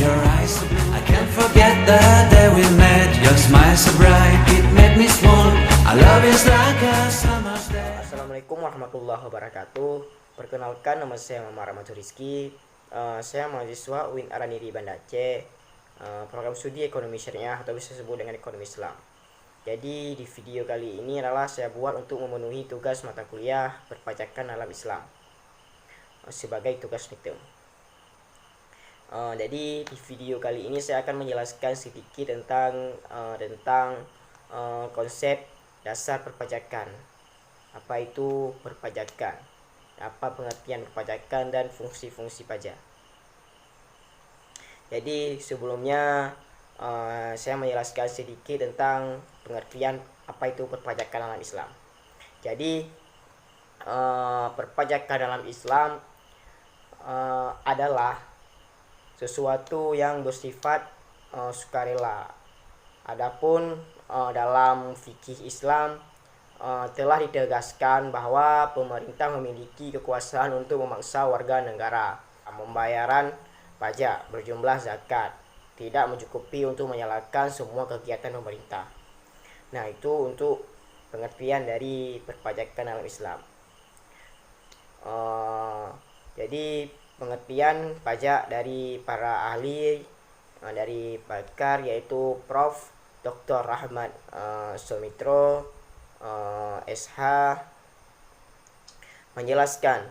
Your eyes so blue, I can't forget the day we met. Your smile so bright, it made me small. Our love is like a summer's day. Assalamualaikum warahmatullahi wabarakatuh. Perkenalkan, nama saya Muhammad Rahmat Rizky. Saya mahasiswa UIN Araniri Banda Aceh, program studi ekonomi syariah atau bisa disebut dengan ekonomi Islam. Jadi di video kali ini adalah saya buat untuk memenuhi tugas mata kuliah perpajakan dalam Islam sebagai tugas midterm. Jadi di video kali ini saya akan menjelaskan sedikit tentang konsep dasar perpajakan. Apa itu perpajakan? Apa pengertian perpajakan dan fungsi-fungsi pajak? Jadi sebelumnya saya menjelaskan sedikit tentang pengertian apa itu perpajakan dalam Islam. Jadi perpajakan dalam Islam adalah sesuatu yang bersifat sukarela. Adapun dalam fikih Islam telah ditegaskan bahwa pemerintah memiliki kekuasaan untuk memaksa warga negara membayaran pajak berjumlah zakat, tidak mencukupi untuk menyalakan semua kegiatan pemerintah. Nah, itu untuk pengertian dari perpajakan dalam Islam. Jadi pengertian pajak dari para ahli dari pakar yaitu Prof. Dr. Rahmat Sumitro SH menjelaskan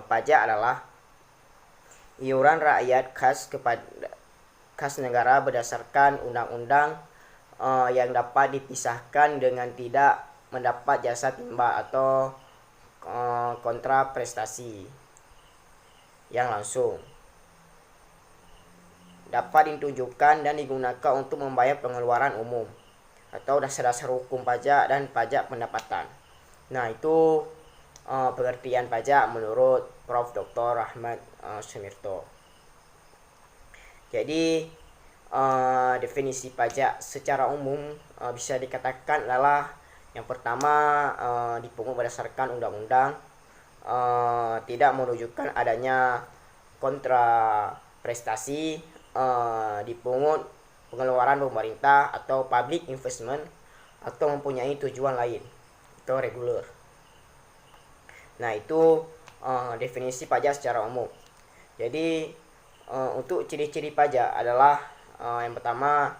pajak adalah iuran rakyat khas negara berdasarkan undang-undang yang dapat dipisahkan dengan tidak mendapat jasa timbal atau kontra prestasi yang langsung, dapat ditunjukkan dan digunakan untuk membayar pengeluaran umum atau dasar-dasar hukum pajak dan pajak pendapatan. Nah, itu pengertian pajak menurut Prof. Dr. Rahmat Sumirto. Jadi definisi pajak secara umum bisa dikatakan adalah yang pertama, dipungut berdasarkan undang-undang, tidak menunjukkan adanya kontra prestasi, dipungut pengeluaran pemerintah atau public investment, atau mempunyai tujuan lain atau reguler. Nah, itu definisi pajak secara umum. Jadi untuk ciri-ciri pajak adalah yang pertama,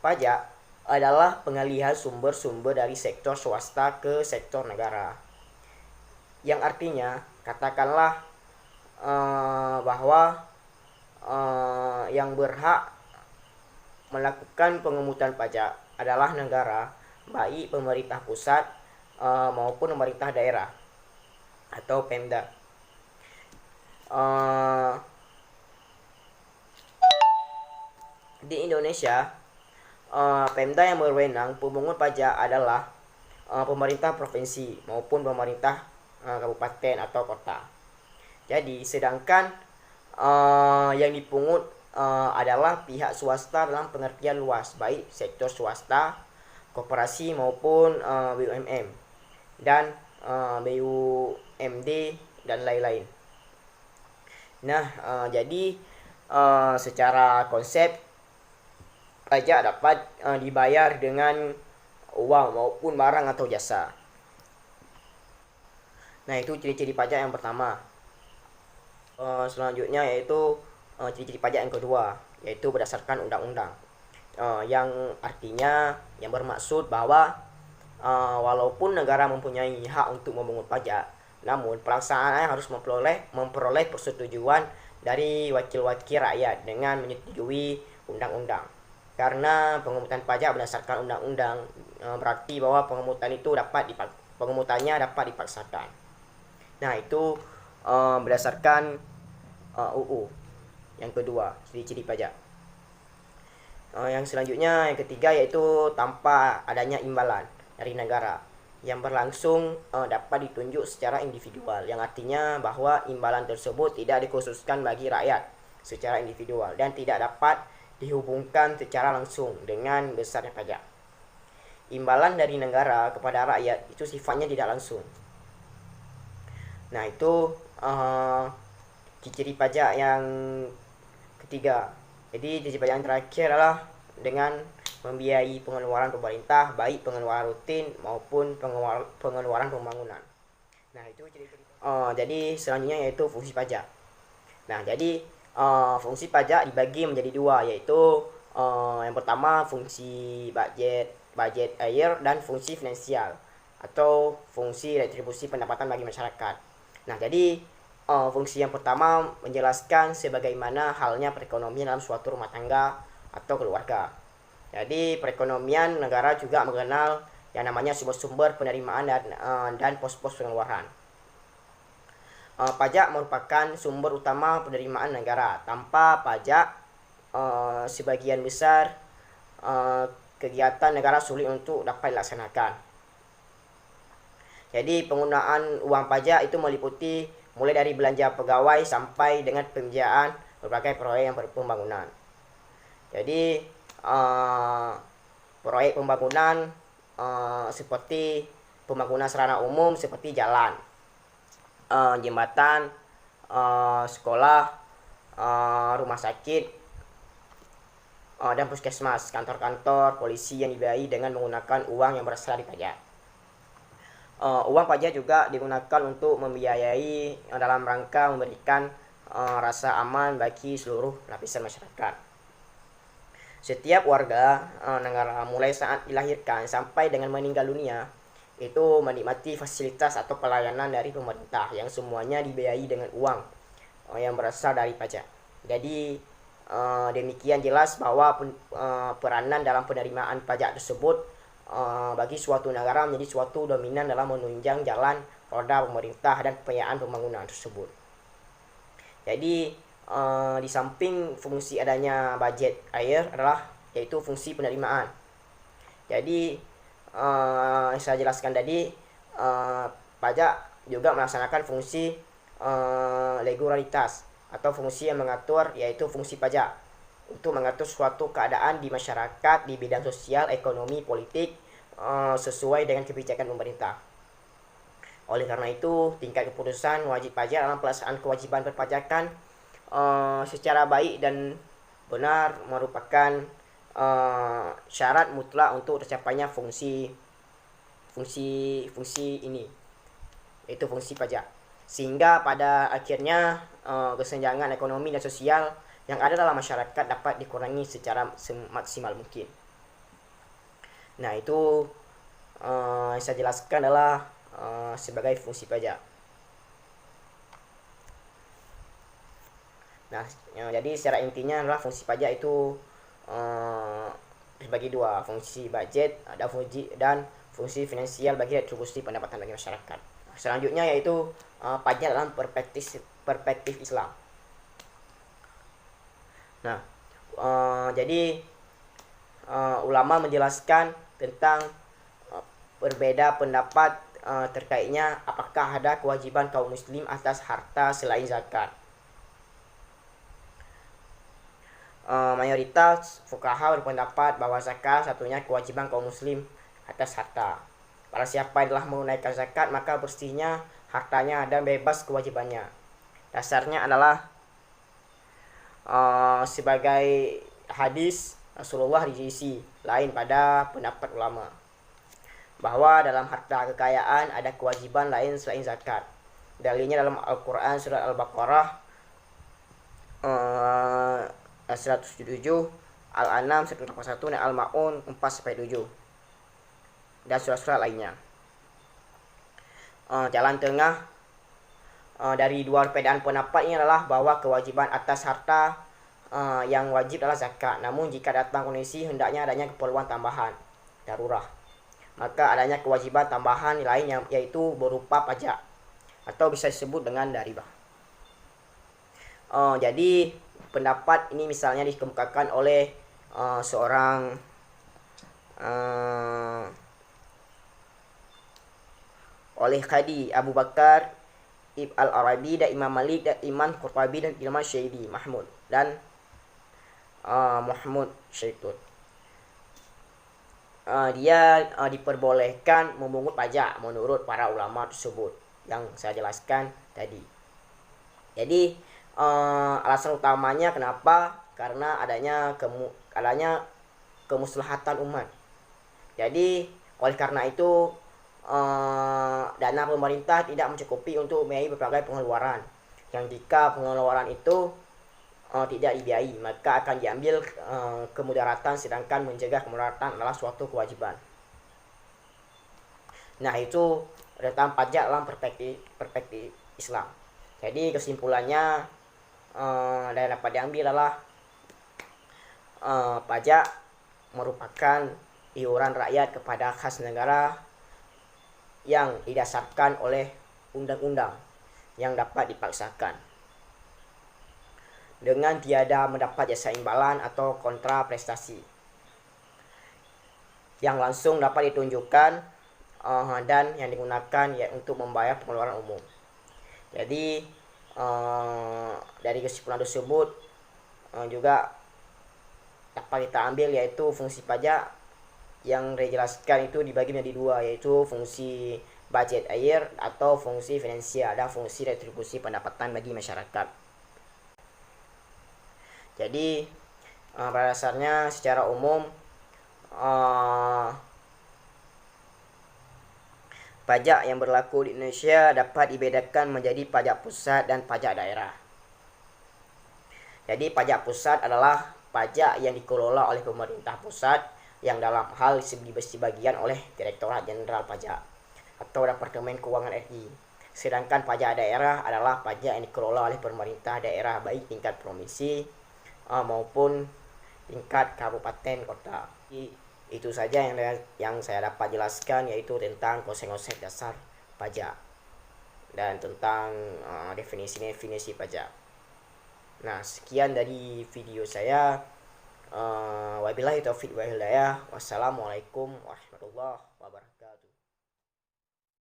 pajak adalah pengalihan sumber-sumber dari sektor swasta ke sektor negara. Yang artinya, katakanlah bahwa yang berhak melakukan pengemutan pajak adalah negara, baik pemerintah pusat maupun pemerintah daerah atau Pemda. Di Indonesia, Pemda yang berwenang pemungut pajak adalah pemerintah provinsi maupun pemerintah kabupaten atau kota. Jadi sedangkan yang dipungut adalah pihak swasta dalam pengertian luas, baik sektor swasta, koperasi maupun BUMN dan BUMD dan lain-lain. Nah, jadi secara konsep pajak dapat dibayar dengan uang maupun barang atau jasa. Nah, itu ciri-ciri pajak yang pertama. Selanjutnya yaitu ciri-ciri pajak yang kedua, yaitu berdasarkan undang-undang, yang artinya yang bermaksud bahwa walaupun negara mempunyai hak untuk memungut pajak, namun pelaksanaannya harus memperoleh persetujuan dari wakil-wakil rakyat dengan menyetujui undang-undang. Karena pengemutan pajak berdasarkan undang-undang berarti bahwa pengemutannya dapat dipaksakan. Nah, itu berdasarkan UU yang kedua, ciri-ciri pajak. Yang selanjutnya, yang ketiga, yaitu tanpa adanya imbalan dari negara yang berlangsung dapat ditunjuk secara individual, yang artinya bahwa imbalan tersebut tidak dikhususkan bagi rakyat secara individual dan tidak dapat dihubungkan secara langsung dengan besarnya pajak. Imbalan dari negara kepada rakyat itu sifatnya tidak langsung. Nah, itu ciri pajak yang ketiga. Jadi ciri pajak yang terakhir adalah dengan membiayai pengeluaran pemerintah, baik pengeluaran rutin maupun pengeluaran pembangunan. Nah, itu ciri-ciri. Jadi selanjutnya yaitu fungsi pajak. Nah, jadi fungsi pajak dibagi menjadi dua, yaitu yang pertama fungsi budget air dan fungsi finansial atau fungsi retribusi pendapatan bagi masyarakat. Nah, jadi fungsi yang pertama menjelaskan sebagaimana halnya perekonomian dalam suatu rumah tangga atau keluarga. Jadi perekonomian negara juga mengenal yang namanya sumber-sumber penerimaan dan pos-pos pengeluaran. Pajak merupakan sumber utama penerimaan negara. Tanpa pajak, sebagian besar kegiatan negara sulit untuk dapat dilaksanakan. Jadi penggunaan uang pajak itu meliputi mulai dari belanja pegawai sampai dengan pembiayaan berbagai proyek yang pembangunan. Jadi proyek pembangunan seperti pembangunan sarana umum seperti jalan, jembatan, sekolah, rumah sakit, dan puskesmas, kantor-kantor polisi yang dibiayai dengan menggunakan uang yang berasal dari pajak. Uang pajak juga digunakan untuk membiayai dalam rangka memberikan rasa aman bagi seluruh lapisan masyarakat. Setiap warga negara mulai saat dilahirkan sampai dengan meninggal dunia itu menikmati fasilitas atau pelayanan dari pemerintah yang semuanya dibiayai dengan uang yang berasal dari pajak. Jadi demikian jelas bahwa peranan dalam penerimaan pajak tersebut bagi suatu negara menjadi suatu dominan dalam menunjang jalan roda pemerintah dan pembiayaan pembangunan tersebut. Jadi di samping fungsi adanya budget air adalah yaitu fungsi penerimaan. Jadi saya jelaskan tadi pajak juga melaksanakan fungsi legalitas atau fungsi yang mengatur, yaitu fungsi pajak untuk mengatur suatu keadaan di masyarakat di bidang sosial, ekonomi, politik sesuai dengan kebijakan pemerintah. Oleh karena itu, tingkat keputusan wajib pajak dalam pelaksanaan kewajiban perpajakan secara baik dan benar merupakan syarat mutlak untuk tercapainya fungsi ini, yaitu fungsi pajak. Sehingga pada akhirnya kesenjangan ekonomi dan sosial yang ada dalam masyarakat dapat dikurangi secara semaksimal mungkin. Nah, itu yang saya jelaskan adalah sebagai fungsi pajak. Nah, jadi secara intinya adalah fungsi pajak itu terbagi dua, fungsi budget dan fungsi finansial bagi retribusi pendapatan bagi masyarakat. Selanjutnya yaitu pajak dalam perspektif Islam. Nah, jadi ulama menjelaskan tentang berbeda pendapat terkaitnya apakah ada kewajiban kaum muslim atas harta selain zakat. Mayoritas fuqaha berpendapat bahwa zakat satunya kewajiban kaum muslim atas harta. Para siapa yang telah menunaikan zakat maka bersihnya hartanya dan bebas kewajibannya. Dasarnya adalah sebagai hadis Rasulullah di sisi lain pada pendapat ulama bahwa dalam harta kekayaan ada kewajiban lain selain zakat. Dalilnya dalam Al-Quran surat Al-Baqarah 107, Al-An'am 181 dan Al-Ma'un 4-7 dan surat-surat lainnya. Jalan tengah dari dua perbedaan pendapat ini adalah bahwa kewajiban atas harta yang wajib adalah zakat. Namun jika datang kondisi hendaknya adanya keperluan tambahan darurat, maka adanya kewajiban tambahan lain yaitu berupa pajak atau bisa disebut dengan daribah. Jadi pendapat ini misalnya dikemukakan oleh seorang oleh Qadi Abu Bakar Ibn al-Arabi dan Imam Malik dan Imam Qurtubi dan Imam Syafi'i Mahmud dan Muhammad Syaitun. Dia diperbolehkan memungut pajak menurut para ulama tersebut yang saya jelaskan tadi. Jadi alasan utamanya kenapa? Karena adanya kemuslahatan umat. Jadi oleh karena itu dana pemerintah tidak mencukupi untuk membiayai berbagai pengeluaran. Yang jika pengeluaran itu tidak dibiayai, maka akan diambil kemudaratan, sedangkan mencegah kemudaratan adalah suatu kewajiban. Nah, itu tentang pajak dalam perspektif Islam. Jadi kesimpulannya yang dapat diambil adalah pajak merupakan iuran rakyat kepada kas negara yang didasarkan oleh undang-undang yang dapat dipaksakan dengan tiada mendapat jasa imbalan atau kontra prestasi yang langsung dapat ditunjukkan dan yang digunakan ya untuk membayar pengeluaran umum. Jadi dari kesimpulan tersebut juga dapat kita ambil yaitu fungsi pajak yang dijelaskan itu dibagi menjadi dua, yaitu fungsi budget air atau fungsi finansial dan fungsi retribusi pendapatan bagi masyarakat. Jadi pada dasarnya secara umum pajak yang berlaku di Indonesia dapat dibedakan menjadi pajak pusat dan pajak daerah. Jadi pajak pusat adalah pajak yang dikelola oleh pemerintah pusat yang dalam hal sebagian oleh Direktorat Jenderal Pajak atau Departemen Keuangan RI. Sedangkan pajak daerah adalah pajak yang dikelola oleh pemerintah daerah baik tingkat provinsi maupun tingkat kabupaten kota. Itu saja yang saya dapat jelaskan, yaitu tentang konsep-konsep dasar pajak dan tentang definisi pajak. Nah, sekian dari video saya. Wabillahi taufiq wal hidayah. Wassalamualaikum warahmatullahi wabarakatuh.